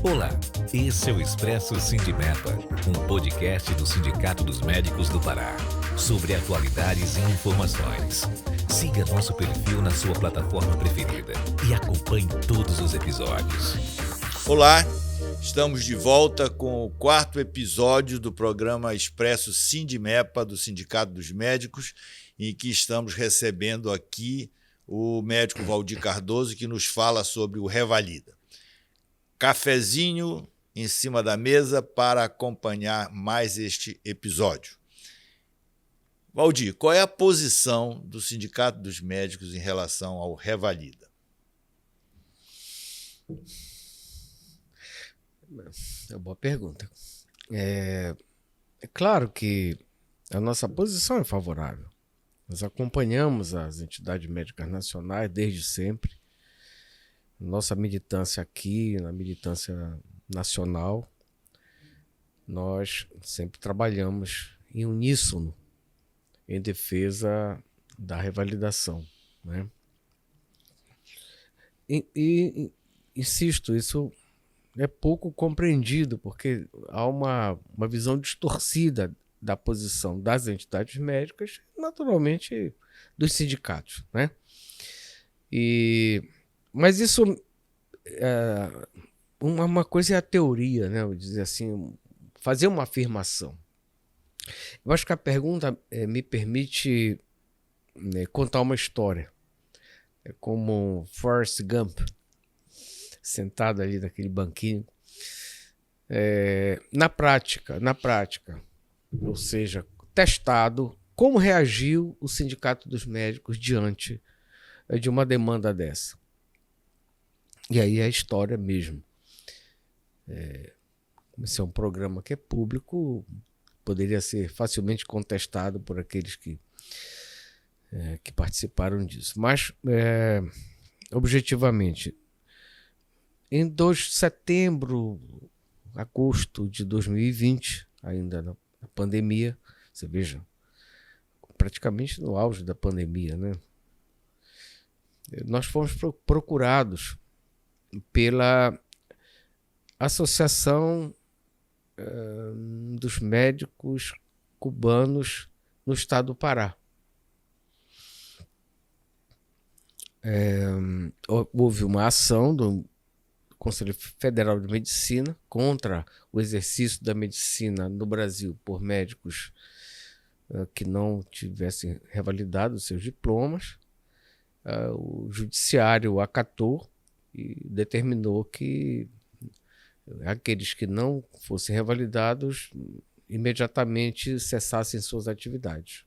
Olá, esse é o Expresso Sindimepa, um podcast do Sindicato dos Médicos do Pará, sobre atualidades e informações. Siga nosso perfil na sua plataforma preferida e acompanhe todos os episódios. Olá, estamos de volta com o quarto episódio do programa Expresso Sindimepa do Sindicato dos Médicos, em que estamos recebendo aqui o médico Valdir Cardoso, que nos fala sobre o Revalida. Cafezinho em cima da mesa para acompanhar mais este episódio. Valdir, qual é a posição do Sindicato dos Médicos em relação ao Revalida? É uma boa pergunta. É claro que a nossa posição é favorável. Nós acompanhamos as entidades médicas nacionais desde sempre. Nossa militância aqui, na militância nacional, nós sempre trabalhamos em uníssono em defesa da revalidação, né? E insisto, isso é pouco compreendido, porque há uma visão distorcida da posição das entidades médicas, naturalmente dos sindicatos, né? Mas isso uma coisa é a teoria, né? Eu dizer assim, fazer uma afirmação. Eu acho que a pergunta me permite contar uma história. É como Forrest Gump, sentado ali naquele banquinho. Na prática, ou seja, testado, como reagiu o Sindicato dos Médicos diante de uma demanda dessa. E aí é a história mesmo. Esse é um programa que é público, poderia ser facilmente contestado por aqueles que participaram disso. Mas, objetivamente, em 2 de setembro, agosto de 2020, ainda na pandemia, você veja, praticamente no auge da pandemia, né? Nós fomos procurados pela Associação dos Médicos Cubanos no estado do Pará. Houve uma ação do Conselho Federal de Medicina contra o exercício da medicina no Brasil por médicos que não tivessem revalidado seus diplomas. O judiciário acatou e determinou que aqueles que não fossem revalidados imediatamente cessassem suas atividades.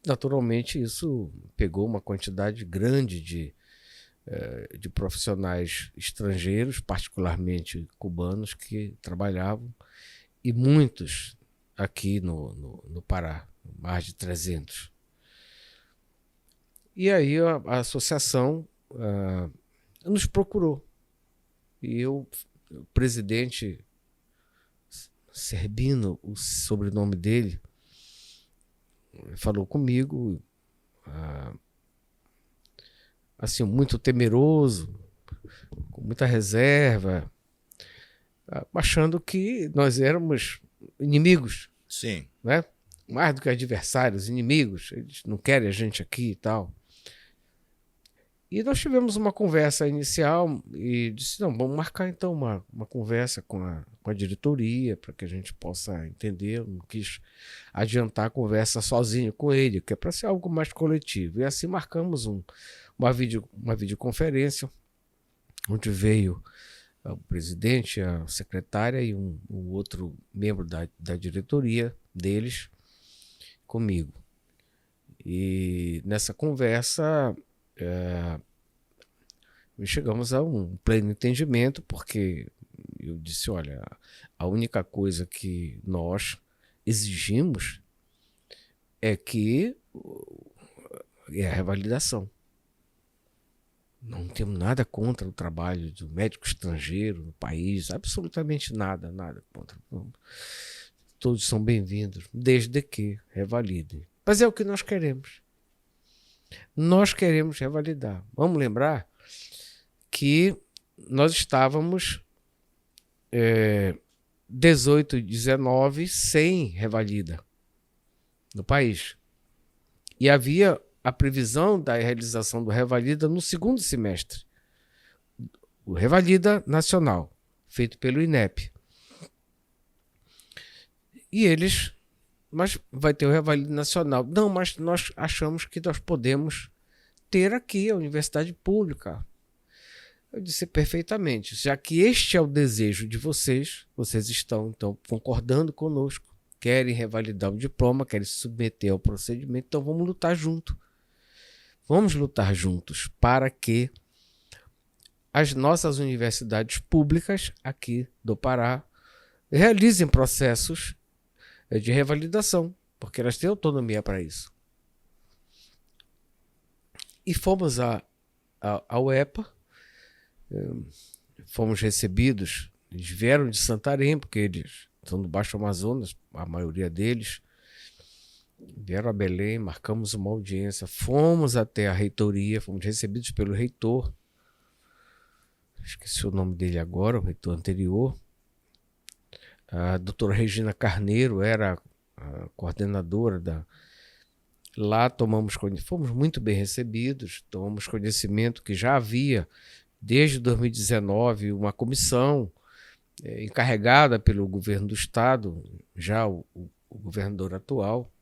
Naturalmente, isso pegou uma quantidade grande de profissionais estrangeiros, particularmente cubanos, que trabalhavam, e muitos aqui no Pará, mais de 300. E aí a associação nos procurou. E o presidente Serbino, o sobrenome dele, falou comigo, assim, muito temeroso, com muita reserva, achando que nós éramos inimigos. Sim. Né? Mais do que adversários, inimigos. Eles não querem a gente aqui e tal. E nós tivemos uma conversa inicial e disse, não, vamos marcar então uma conversa com a diretoria para que a gente possa entender. Eu não quis adiantar a conversa sozinho com ele, que é para ser algo mais coletivo. E assim marcamos uma videoconferência, onde veio o presidente, a secretária e um outro membro da diretoria deles comigo. E nessa conversa chegamos a um pleno entendimento, porque eu disse, olha, a única coisa que nós exigimos é a revalidação. Não temos nada contra o trabalho do médico estrangeiro no país, absolutamente nada contra. Todos são bem-vindos, desde que revalidem. Mas é o que nós queremos. Nós queremos revalidar. Vamos lembrar que nós estávamos 18 e 19 sem revalida no país. E havia a previsão da realização do revalida no segundo semestre. O revalida nacional, feito pelo INEP. E eles, mas vai ter o revalida nacional. Não, mas nós achamos que nós podemos ter aqui a universidade pública. Eu disse perfeitamente, já que este é o desejo de vocês, vocês estão então concordando conosco, querem revalidar o diploma, querem se submeter ao procedimento, então vamos lutar junto. Vamos lutar juntos para que as nossas universidades públicas aqui do Pará realizem processos de revalidação, porque elas têm autonomia para isso. E fomos ao EPA, fomos recebidos, eles vieram de Santarém, porque eles são do Baixo Amazonas, a maioria deles, vieram a Belém, marcamos uma audiência, fomos até a reitoria, fomos recebidos pelo reitor, esqueci o nome dele agora, o reitor anterior, a doutora Regina Carneiro era a coordenadora lá fomos muito bem recebidos, tomamos conhecimento que já havia, desde 2019, uma comissão encarregada pelo governo do estado, já o governador atual,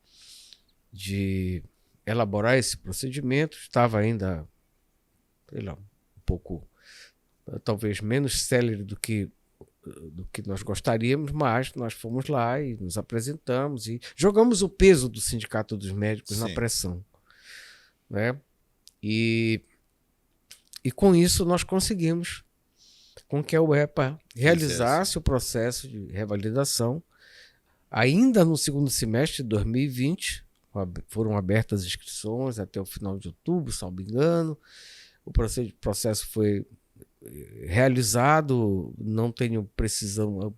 de elaborar esse procedimento. Estava ainda, sei lá, um pouco, talvez menos célere do que nós gostaríamos, mas nós fomos lá e nos apresentamos e jogamos o peso do Sindicato dos Médicos na pressão, né? E com isso nós conseguimos com que a UEPA realizasse o processo de revalidação. Ainda no segundo semestre de 2020, foram abertas inscrições até o final de outubro, salvo engano. O processo foi realizado, não tenho precisão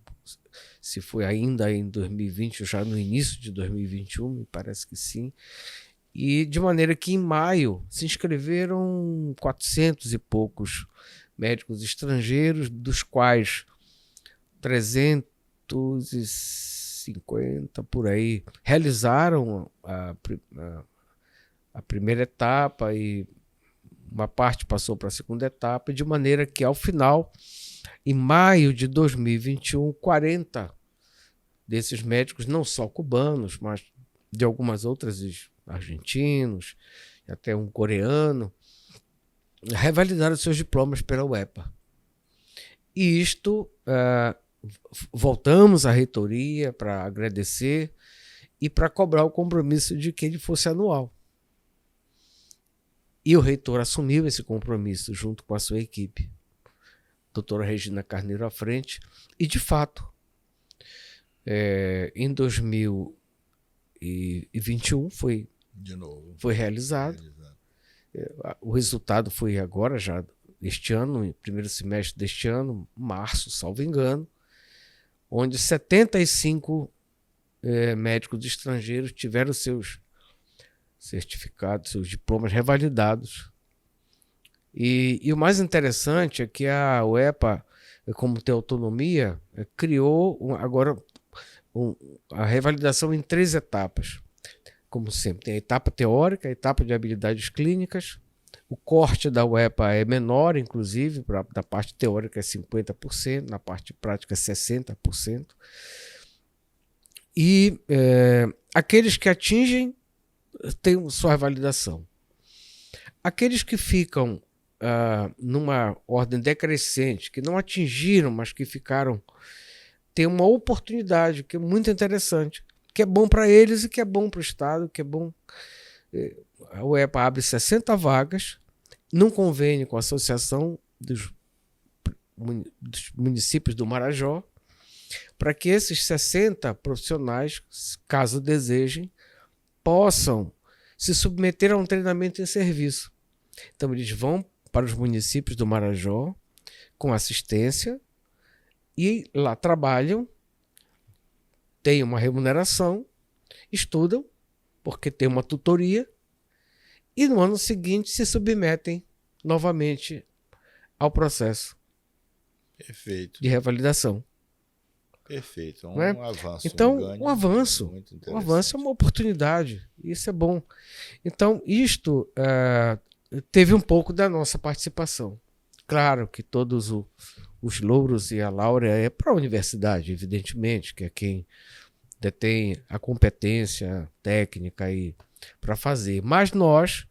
se foi ainda em 2020 ou já no início de 2021, me parece que sim. E de maneira que em maio se inscreveram 400 e poucos médicos estrangeiros, dos quais 350 por aí realizaram a primeira etapa e uma parte passou para a segunda etapa, de maneira que, ao final, em maio de 2021, 40 desses médicos, não só cubanos, mas de algumas outras, argentinos, até um coreano, revalidaram seus diplomas pela UEPA. E isto, voltamos à reitoria para agradecer e para cobrar o compromisso de que ele fosse anual. E o reitor assumiu esse compromisso junto com a sua equipe, doutora Regina Carneiro à frente, e de fato, em 2021 foi realizado. O resultado foi agora, já este ano, no primeiro semestre deste ano, março, salvo engano, onde 75 médicos estrangeiros tiveram seus certificados, seus diplomas revalidados. E o mais interessante é que a UEPA, como tem autonomia, criou agora a revalidação em 3 etapas. Como sempre, tem a etapa teórica, a etapa de habilidades clínicas. O corte da UEPA é menor, inclusive, da parte teórica é 50%, na parte prática é 60%. E aqueles que atingem têm sua validação. Aqueles que ficam numa ordem decrescente, que não atingiram, mas que ficaram, têm uma oportunidade que é muito interessante, que é bom para eles e que é bom para o Estado, que é bom. A UEPA abre 60 vagas num convênio com a Associação dos Municípios do Marajó, para que esses 60 profissionais, caso desejem, possam se submeter a um treinamento em serviço. Então eles vão para os municípios do Marajó com assistência e lá trabalham, têm uma remuneração, estudam, porque tem uma tutoria, e no ano seguinte se submetem novamente ao processo Perfeito. de revalidação. Perfeito, né? Avanço. Então, ganho, um avanço. Um avanço é uma oportunidade. Isso é bom. Então, isto teve um pouco da nossa participação. Claro que todos os louros e a laura é para a universidade, evidentemente, que é quem detém a competência técnica para fazer. Mas nós,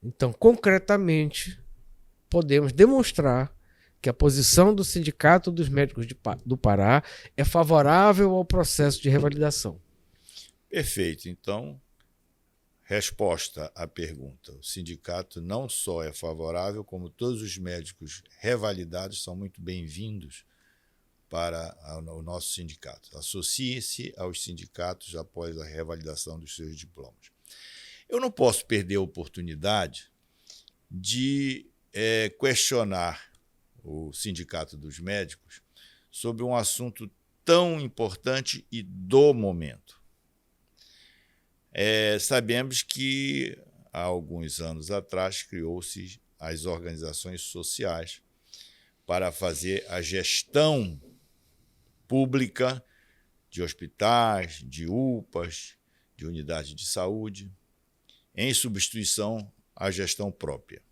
então, concretamente, podemos demonstrar que a posição do Sindicato dos Médicos do Pará é favorável ao processo de revalidação. Perfeito. Então, resposta à pergunta. O sindicato não só é favorável, como todos os médicos revalidados são muito bem-vindos para o nosso sindicato. Associe-se aos sindicatos após a revalidação dos seus diplomas. Eu não posso perder a oportunidade de questionar o Sindicato dos Médicos sobre um assunto tão importante e do momento. Sabemos que há alguns anos atrás criou-se as organizações sociais para fazer a gestão pública de hospitais, de UPAs, de unidades de saúde, em substituição à gestão própria.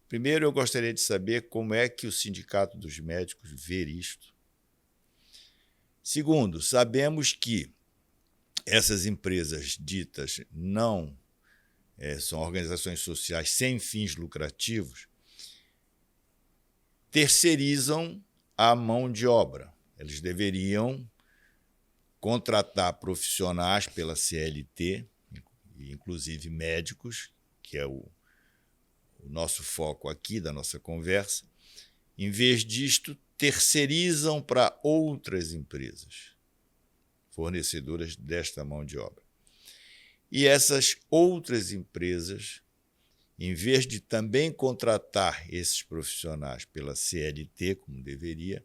Primeiro, eu gostaria de saber como é que o Sindicato dos Médicos vê isto. Segundo, sabemos que essas empresas ditas não são organizações sociais sem fins lucrativos, terceirizam a mão de obra. Eles deveriam contratar profissionais pela CLT, inclusive médicos, que é o nosso foco aqui da nossa conversa. Em vez disto, terceirizam para outras empresas fornecedoras desta mão de obra. E essas outras empresas, em vez de também contratar esses profissionais pela CLT, como deveria,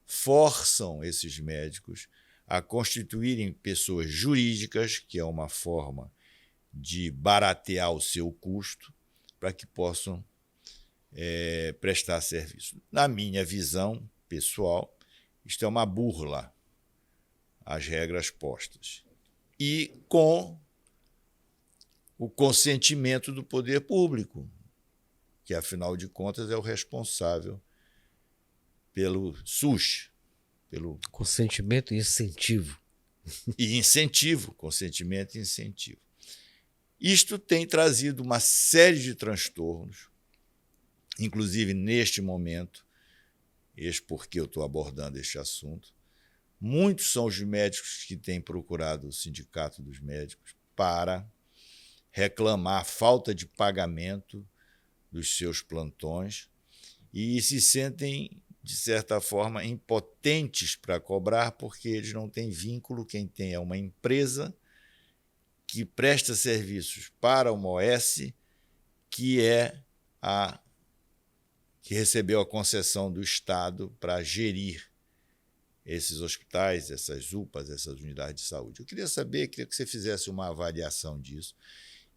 forçam esses médicos a constituírem pessoas jurídicas, que é uma forma de baratear o seu custo, para que possam prestar serviço. Na minha visão pessoal, isto é uma burla às regras postas. E com o consentimento do poder público, que, afinal de contas, é o responsável pelo SUS. Pelo consentimento e incentivo. E incentivo, consentimento e incentivo. Isto tem trazido uma série de transtornos, inclusive neste momento, eis porque eu estou abordando este assunto. Muitos são os médicos que têm procurado o Sindicato dos Médicos para reclamar falta de pagamento dos seus plantões e se sentem, de certa forma, impotentes para cobrar porque eles não têm vínculo. Quem tem é uma empresa que presta serviços para uma OS, que recebeu a concessão do Estado para gerir esses hospitais, essas UPAs, essas unidades de saúde. Eu queria que você fizesse uma avaliação disso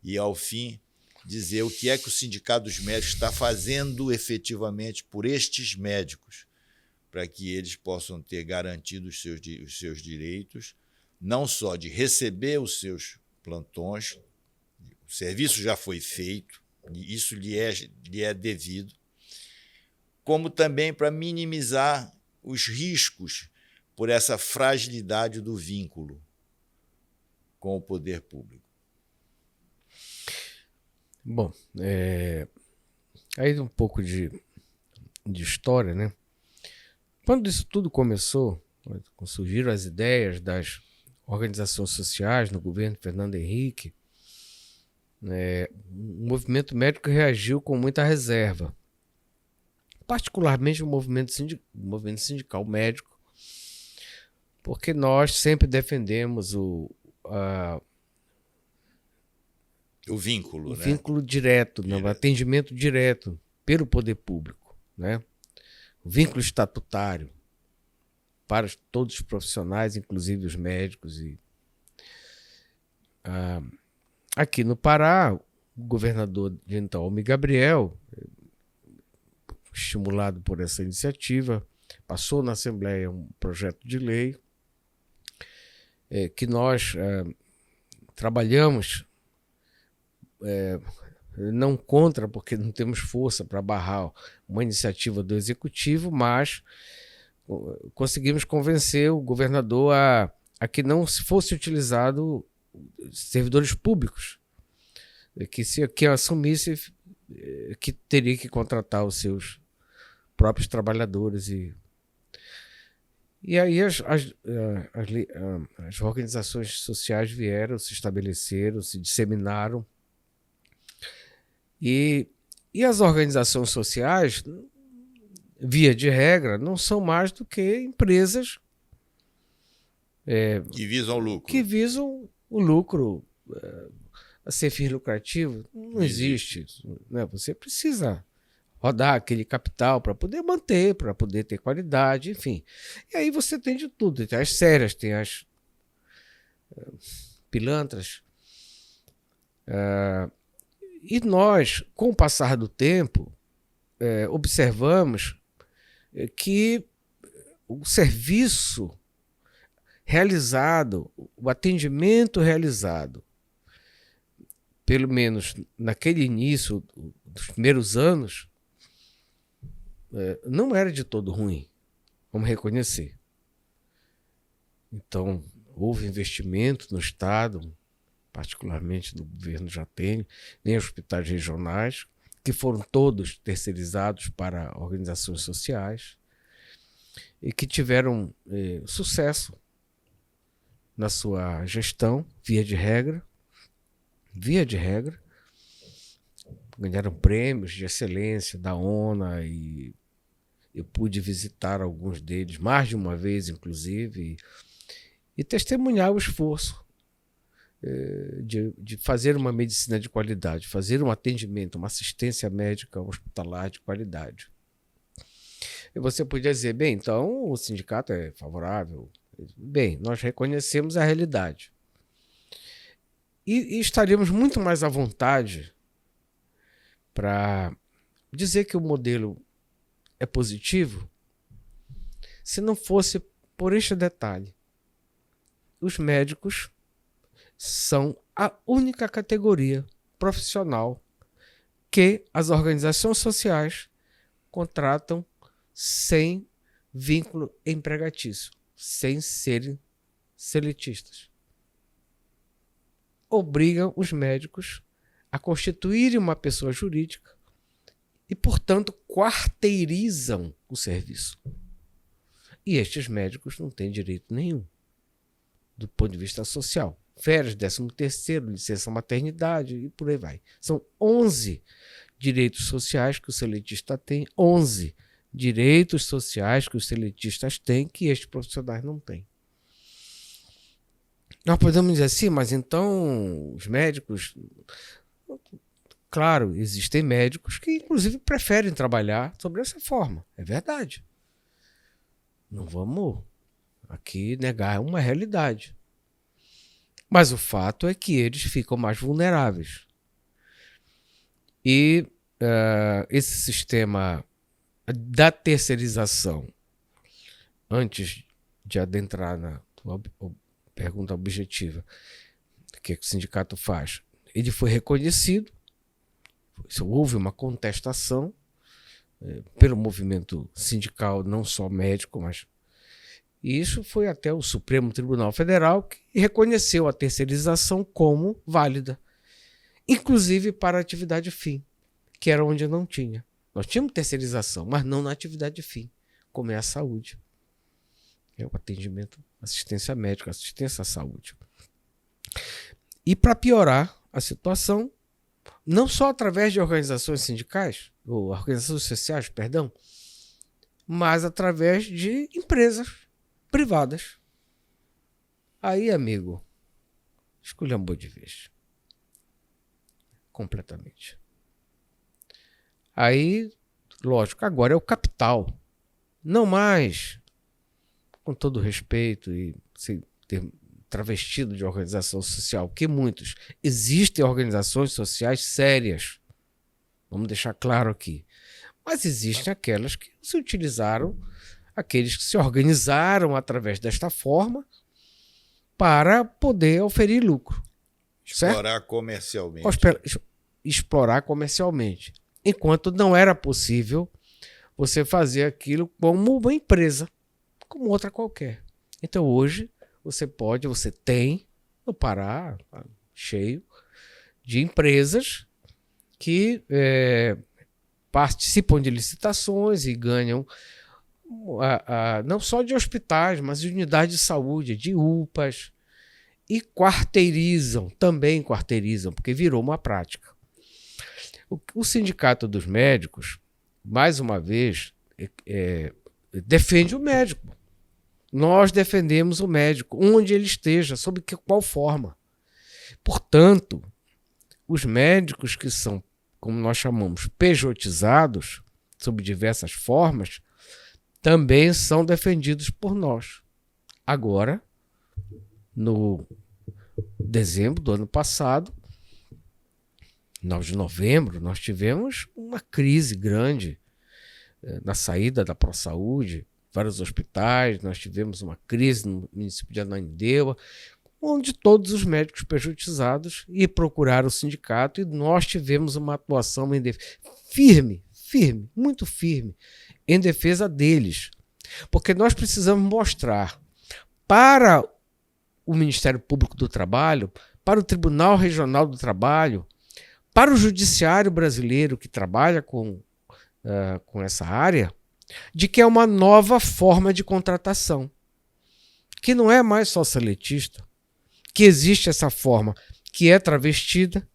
e, ao fim, dizer o que é que o Sindicato dos Médicos está fazendo efetivamente por estes médicos, para que eles possam ter garantido os seus direitos, não só de receber os seus plantões, o serviço já foi feito, e isso lhe é devido, como também para minimizar os riscos por essa fragilidade do vínculo com o poder público. Bom, aí um pouco de história, né? Quando isso tudo começou, surgiram as ideias das organizações sociais no governo Fernando Henrique, o movimento médico reagiu com muita reserva, particularmente o movimento sindical médico, porque nós sempre defendemos o vínculo, né? Vínculo direto, o atendimento direto pelo poder público, né? O vínculo estatutário para todos os profissionais, inclusive os médicos. Aqui no Pará, o governador de então, Almir Gabriel, estimulado por essa iniciativa, passou na Assembleia um projeto de lei que nós trabalhamos, não contra, porque não temos força para barrar uma iniciativa do Executivo, mas conseguimos convencer o governador a que não fosse utilizado servidores públicos, que se quem assumisse que teria que contratar os seus próprios trabalhadores. E aí as organizações sociais vieram, se estabeleceram, se disseminaram. E as organizações sociais, via de regra, não são mais do que empresas que visam o lucro. Que visam o lucro. A ser fins lucrativo não existe. Né? Você precisa rodar aquele capital para poder manter, para poder ter qualidade, enfim. E aí você tem de tudo. Tem as sérias, tem as pilantras. E nós, com o passar do tempo, observamos que o serviço realizado, o atendimento realizado, pelo menos naquele início dos primeiros anos, não era de todo ruim, vamos reconhecer. Então, houve investimento no Estado, particularmente do governo Jatene, nem hospitais regionais, que foram todos terceirizados para organizações sociais e que tiveram sucesso na sua gestão, via de regra, ganharam prêmios de excelência da ONU e eu pude visitar alguns deles, mais de uma vez, inclusive, e testemunhar o esforço de fazer uma medicina de qualidade, fazer um atendimento, uma assistência médica hospitalar de qualidade. E você podia dizer, bem, então o sindicato é favorável. Bem, nós reconhecemos a realidade. E estaríamos muito mais à vontade para dizer que o modelo é positivo se não fosse por este detalhe. Os médicos são a única categoria profissional que as organizações sociais contratam sem vínculo empregatício, sem serem seletistas. Obrigam os médicos a constituírem uma pessoa jurídica e, portanto, quarteirizam o serviço. E estes médicos não têm direito nenhum, do ponto de vista social. Férias, 13º, licença maternidade e por aí vai. São 11 direitos sociais que o seletista tem, 11 direitos sociais que os seletistas têm que estes profissionais não têm. Nós podemos dizer assim, mas então os médicos... Claro, existem médicos que inclusive preferem trabalhar sobre essa forma. É verdade. Não vamos aqui negar uma realidade. Mas o fato é que eles ficam mais vulneráveis. E esse sistema da terceirização, antes de adentrar na tua pergunta objetiva, o que o sindicato faz? Ele foi reconhecido, houve uma contestação pelo movimento sindical, não só médico, mas isso foi até o Supremo Tribunal Federal, que reconheceu a terceirização como válida, inclusive para a atividade fim, que era onde não tinha. Nós tínhamos terceirização, mas não na atividade fim, como é a saúde. É o atendimento, assistência médica, assistência à saúde. E para piorar a situação, não só através de organizações sindicais, ou organizações sociais, perdão, mas através de empresas privadas. Aí, amigo, esculhambou de vez. Completamente. Aí, lógico, agora é o capital. Não mais, com todo respeito e sem ter travestido de organização social, que muitos. Existem organizações sociais sérias. Vamos deixar claro aqui. Mas existem aquelas que se utilizaram, aqueles que se organizaram através desta forma para poder oferir lucro. Explorar certo? comercialmente. Explorar comercialmente. Enquanto não era possível você fazer aquilo como uma empresa, como outra qualquer. Então hoje você tem no Pará, cheio de empresas que participam de licitações e ganham não só de hospitais, mas de unidades de saúde, de UPAs, e também quarteirizam, porque virou uma prática. O Sindicato dos Médicos, mais uma vez, defende o médico. Nós defendemos o médico, onde ele esteja, sob qual forma. Portanto, os médicos que são, como nós chamamos, pejotizados, sob diversas formas, também são defendidos por nós. Agora, no dezembro do ano passado, 9 de novembro, nós tivemos uma crise grande na saída da ProSaúde, vários hospitais, nós tivemos uma crise no município de Ananindeua, onde todos os médicos pejotizados procuraram o sindicato, e nós tivemos uma atuação firme, muito firme, em defesa deles. Porque nós precisamos mostrar para o Ministério Público do Trabalho, para o Tribunal Regional do Trabalho, para o Judiciário brasileiro que trabalha com essa área, de que é uma nova forma de contratação, que não é mais só seletista, que existe essa forma que é travestida,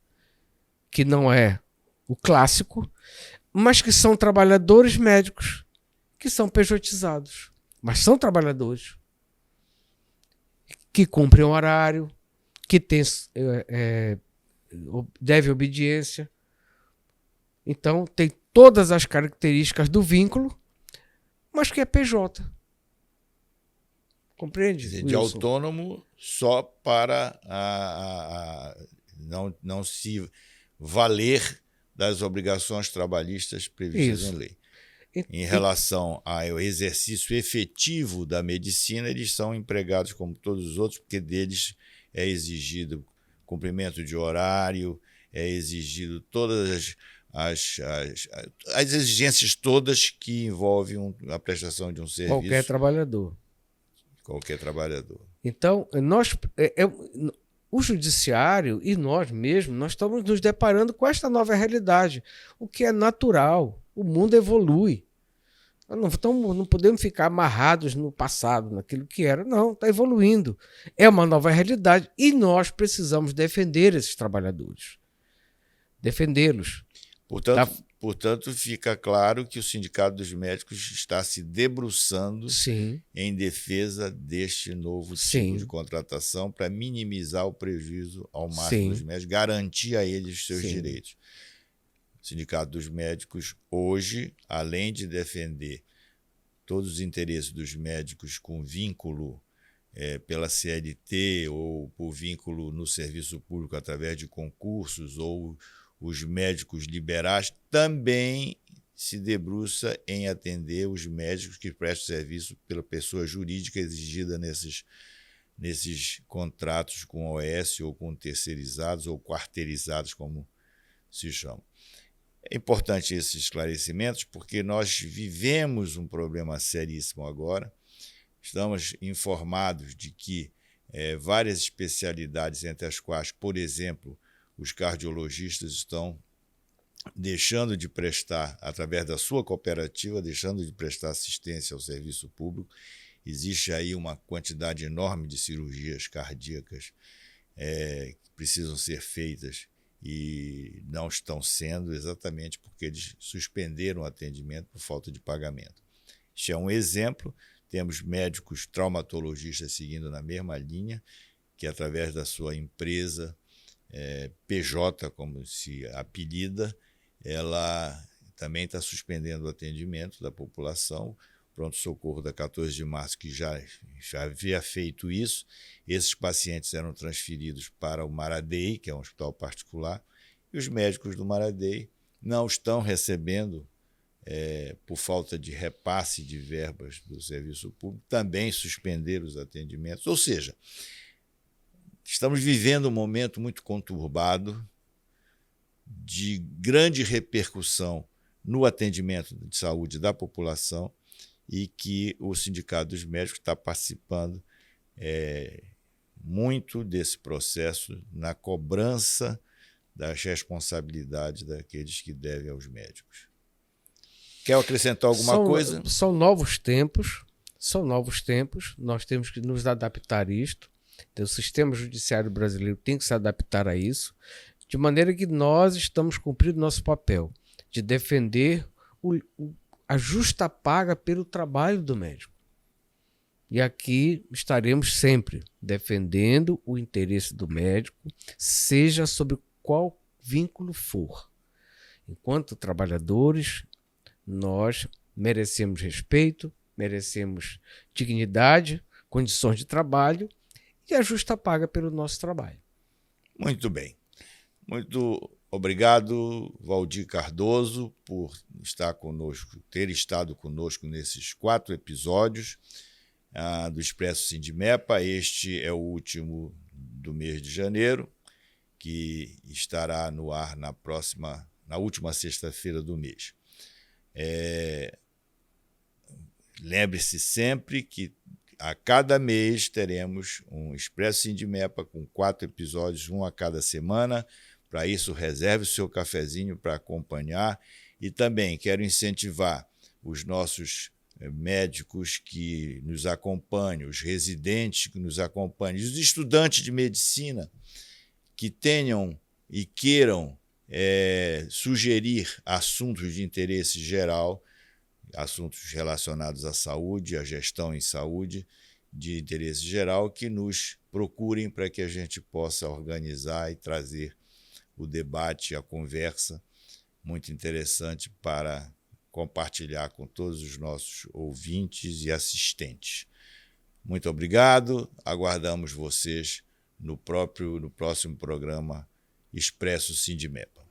que não é o clássico, mas que são trabalhadores médicos que são pejotizados, mas são trabalhadores que cumprem o horário, que devem obediência. Então, tem todas as características do vínculo, mas que é PJ. Compreende? De autônomo só para não se valer das obrigações trabalhistas previstas em lei. Em relação ao exercício efetivo da medicina, eles são empregados como todos os outros, porque deles é exigido cumprimento de horário, é exigido todas as exigências todas que envolvem a prestação de um serviço. Qualquer trabalhador. Então, o judiciário e nós mesmos, nós estamos nos deparando com esta nova realidade, o que é natural. O mundo evolui. Não podemos ficar amarrados no passado, naquilo que era. Não, está evoluindo. É uma nova realidade e nós precisamos defender esses trabalhadores. Defendê-los. Portanto, fica claro que o Sindicato dos Médicos está se debruçando em defesa deste novo tipo de contratação para minimizar o prejuízo ao máximo dos médicos, garantir a eles os seus direitos. O Sindicato dos Médicos, hoje, além de defender todos os interesses dos médicos com vínculo pela CLT ou por vínculo no serviço público através de concursos ou os médicos liberais, também se debruça em atender os médicos que prestam serviço pela pessoa jurídica exigida nesses contratos com OS ou com terceirizados ou quarteirizados, como se chama. É importante esses esclarecimentos porque nós vivemos um problema seríssimo agora. Estamos informados de que várias especialidades, entre as quais, por exemplo, os cardiologistas estão deixando de prestar, através da sua cooperativa, deixando de prestar assistência ao serviço público. Existe aí uma quantidade enorme de cirurgias cardíacas que precisam ser feitas e não estão sendo, exatamente porque eles suspenderam o atendimento por falta de pagamento. Este é um exemplo. Temos médicos traumatologistas seguindo na mesma linha, que através da sua empresa PJ, como se apelida, ela também está suspendendo o atendimento da população. Pronto-socorro da 14 de março, que já havia feito isso. Esses pacientes eram transferidos para o Maradei, que é um hospital particular, e os médicos do Maradei não estão recebendo por falta de repasse de verbas do serviço público, também suspenderam os atendimentos. Ou seja, estamos vivendo um momento muito conturbado, de grande repercussão no atendimento de saúde da população e que o Sindicato dos Médicos está participando muito desse processo na cobrança das responsabilidades daqueles que devem aos médicos. Quer acrescentar alguma coisa? São novos tempos, nós temos que nos adaptar a isto. O sistema judiciário brasileiro tem que se adaptar a isso, de maneira que nós estamos cumprindo nosso papel de defender a justa paga pelo trabalho do médico. E aqui estaremos sempre defendendo o interesse do médico, seja sobre qual vínculo for. Enquanto trabalhadores, nós merecemos respeito, merecemos dignidade, condições de trabalho e a justa paga pelo nosso trabalho. Muito bem. Muito obrigado, Valdir Cardoso, por estar conosco, ter estado conosco nesses 4 episódios do Expresso Sindimepa. Este é o último do mês de janeiro, que estará no ar na última sexta-feira do mês. Lembre-se sempre que a cada mês teremos um Expresso Sindimepa com 4 episódios, um a cada semana. Para isso, reserve o seu cafezinho para acompanhar. E também quero incentivar os nossos médicos que nos acompanham, os residentes que nos acompanham, os estudantes de medicina que tenham e queiram sugerir assuntos de interesse geral, assuntos relacionados à saúde, à gestão em saúde, de interesse geral, que nos procurem para que a gente possa organizar e trazer o debate, a conversa muito interessante para compartilhar com todos os nossos ouvintes e assistentes. Muito obrigado, aguardamos vocês no próximo programa Expresso Sindimepa.